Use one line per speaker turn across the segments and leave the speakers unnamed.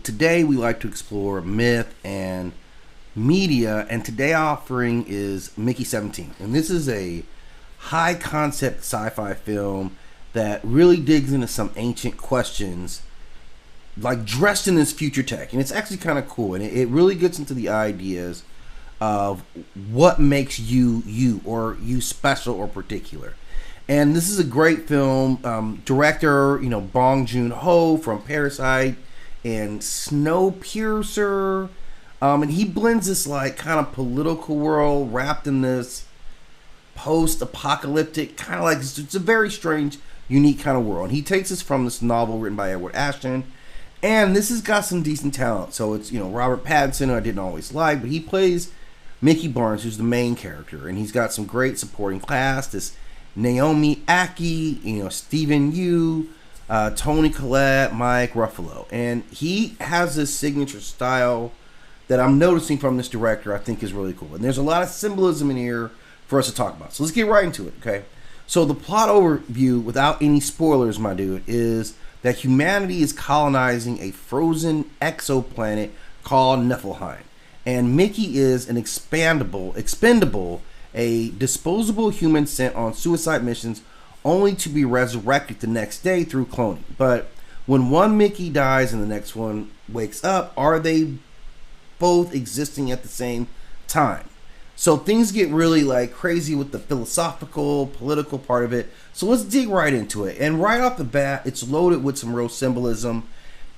today we like to explore myth and media, and today offering is Mickey 17. And this is a high concept sci-fi film that really digs into some ancient questions, like dressed in this future tech. And it's actually kind of cool, and it really gets into the ideas of what makes you or you special or particular. And this is a great film. Director, Bong Joon-ho from Parasite and Snowpiercer. And he blends this like kind of political world wrapped in this post-apocalyptic kind of like, it's a very strange, unique kind of world. And he takes us from this novel written by Edward Ashton. And this has got some decent talent. So it's, Robert Pattinson, who I didn't always like, but he plays Mickey Barnes, who's the main character. And he's got some great supporting cast. This Naomi Aki, Stephen Yu, Toni Collette, Mike Ruffalo. And he has this signature style that I'm noticing from this director I think is really cool. And there's a lot of symbolism in here for us to talk about. So let's get right into it, okay? So the plot overview, without any spoilers, my dude, is that humanity is colonizing a frozen exoplanet called Niflheim. And Mickey is an expendable, a disposable human sent on suicide missions only to be resurrected the next day through cloning. But when one Mickey dies and the next one wakes up, are they both existing at the same time? So things get really like crazy with the philosophical, political part of it. So let's dig right into it. And right off the bat, it's loaded with some real symbolism.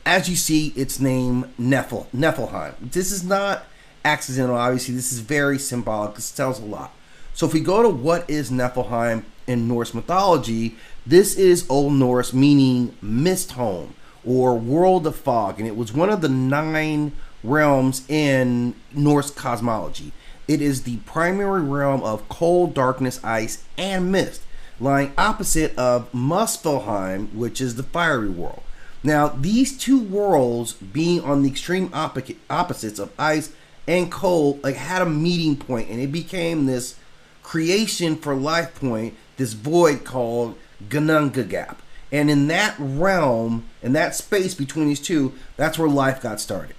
As you see, its name Niflheim. This is not accidental, obviously. This is very symbolic. This tells a lot. So if we go to what is Niflheim in Norse mythology, this is Old Norse meaning mist home or world of fog. And it was one of the 9 realms in Norse cosmology. It is the primary realm of cold, darkness, ice, and mist, lying opposite of Muspelheim, which is the fiery world. Now, these two worlds being on the extreme opposites of ice and cold, like had a meeting point, and it became this creation for life point, this void called Gununga Gap. And in that realm, in that space between these two, that's where life got started.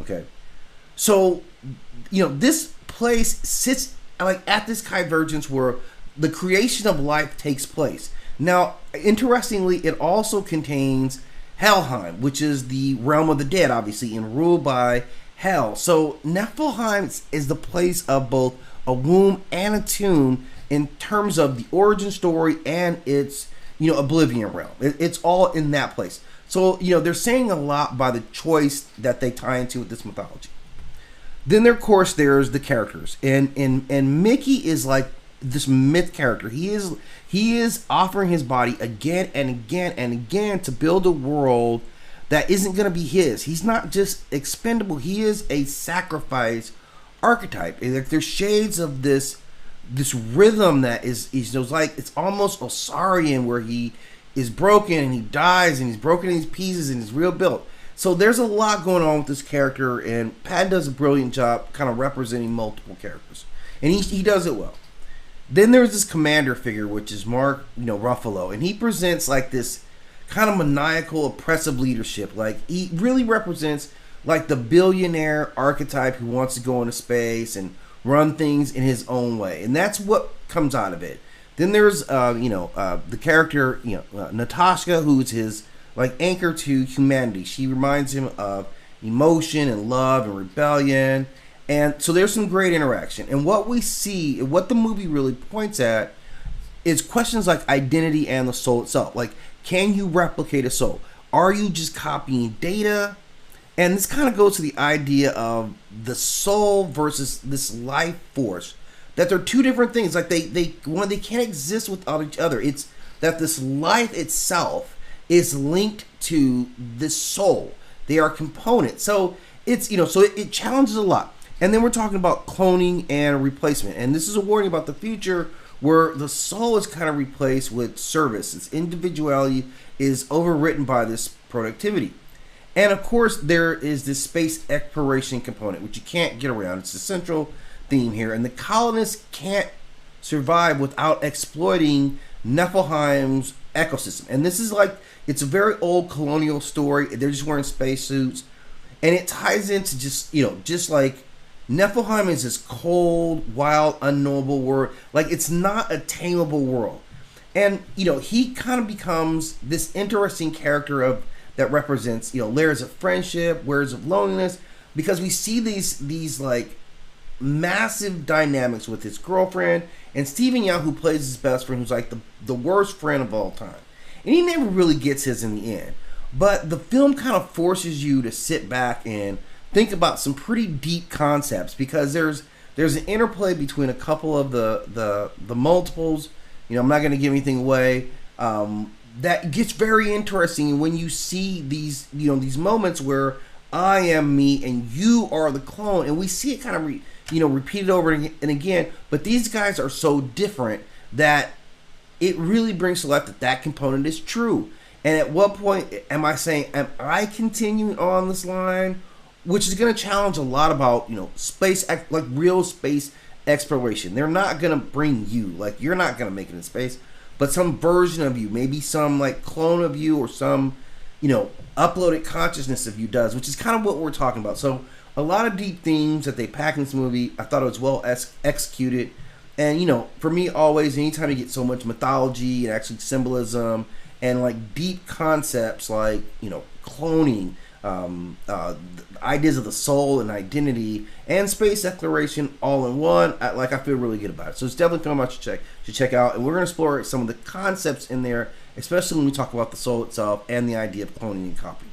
Okay, so this place sits like at this convergence where the creation of life takes place. Now, interestingly, it also contains Helheim, which is the realm of the dead, obviously, and ruled by Hel. So Niflheim is the place of both a womb and a tomb in terms of the origin story and its oblivion realm. It's all in that place. So, they're saying a lot by the choice that they tie into with this mythology. Then, of course, there's the characters. And Mickey is like this myth character. He is offering his body again and again and again to build a world that isn't going to be his. He's not just expendable. He is a sacrifice archetype. There's shades of this rhythm that is like, it's almost Osarian, where he is broken and he dies and he's broken in these pieces and he's rebuilt. So there's a lot going on with this character, and Pat does a brilliant job kind of representing multiple characters, and he does it well. Then there's this commander figure, which is Mark Ruffalo, and he presents like this kind of maniacal, oppressive leadership. Like, he really represents like the billionaire archetype who wants to go into space and run things in his own way, and that's what comes out of it. Then there's the character Natasha, who's his like anchor to humanity. She reminds him of emotion and love and rebellion, and so there's some great interaction. And what we see, what the movie really points at, is questions like identity and the soul itself. Like, can you replicate a soul? Are you just copying data? And this kind of goes to the idea of the soul versus this life force. That they're two different things. Like they can't exist without each other. It's that this life itself is linked to this soul. They are components. So it's so it challenges a lot. And then we're talking about cloning and replacement. And this is a warning about the future where the soul is kind of replaced with service. Its individuality is overwritten by this productivity. And of course, there is this space exploration component, which you can't get around. It's the central theme here. And the colonists can't survive without exploiting Niflheim's ecosystem. And this is like, it's a very old colonial story. They're just wearing spacesuits. and it ties into just like Niflheim is this cold, wild, unknowable world. Like, it's not a tameable world. And, he kind of becomes this interesting character that represents, layers of friendship, layers of loneliness, because we see these like massive dynamics with his girlfriend and Stephen Young, who plays his best friend, who's like the worst friend of all time. And he never really gets his in the end. But the film kind of forces you to sit back and think about some pretty deep concepts, because there's an interplay between a couple of the multiples. I'm not going to give anything away. That gets very interesting when you see these moments where I am me and you are the clone, and we see it kind of repeated over and again. But these guys are so different that it really brings to life that component is true. And at what point am I continuing on this line, which is going to challenge a lot about space, like real space exploration. They're not going to bring you, like, you're not going to make it in space, but some version of you, maybe some like clone of you, or some uploaded consciousness of you does, which is kind of what we're talking about. So a lot of deep themes that they pack in this movie. I thought it was well executed. And for me, always, anytime you get so much mythology and actually symbolism and like deep concepts like cloning, ideas of the soul and identity and space exploration all in one, I feel really good about it. So it's definitely a film I should check out, and we're going to explore some of the concepts in there, especially when we talk about the soul itself and the idea of cloning and copying.